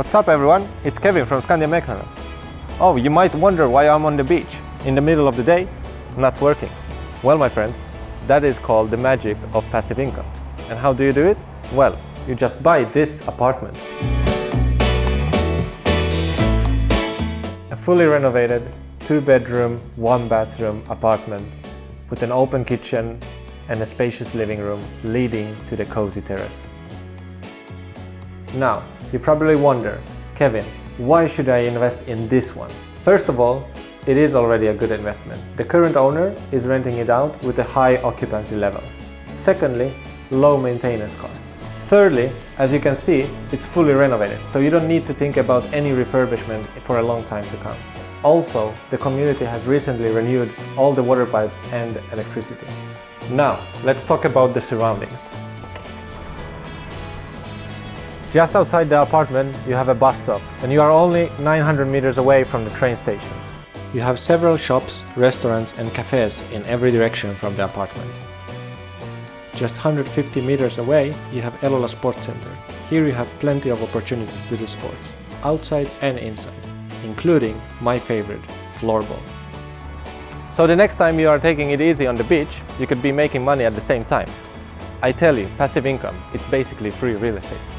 What's up everyone, it's Kevin from Scandinavians. Oh, you might wonder why I'm on the beach in the middle of the day, not working. Well my friends, that is called the magic of passive income. And how do you do it? Well, you just buy this apartment. A fully renovated 2-bedroom, 1-bathroom apartment with an open kitchen and a spacious living room leading to the cozy terrace. Now, you probably wonder, Kevin, why should I invest in this one? First of all, it is already a good investment. The current owner is renting it out with a high occupancy level. Secondly, low maintenance costs. Thirdly, as you can see, it's fully renovated, so you don't need to think about any refurbishment for a long time to come. Also, the community has recently renewed all the water pipes and electricity. Now, let's talk about the surroundings. Just outside the apartment, you have a bus stop, and you are only 900 meters away from the train station. You have several shops, restaurants and cafés in every direction from the apartment. Just 150 meters away, you have Elola Sport Center. Here you have plenty of opportunities to do sports, outside and inside, including my favorite, floorball. So the next time you are taking it easy on the beach, you could be making money at the same time. I tell you, passive income, it's basically free real estate.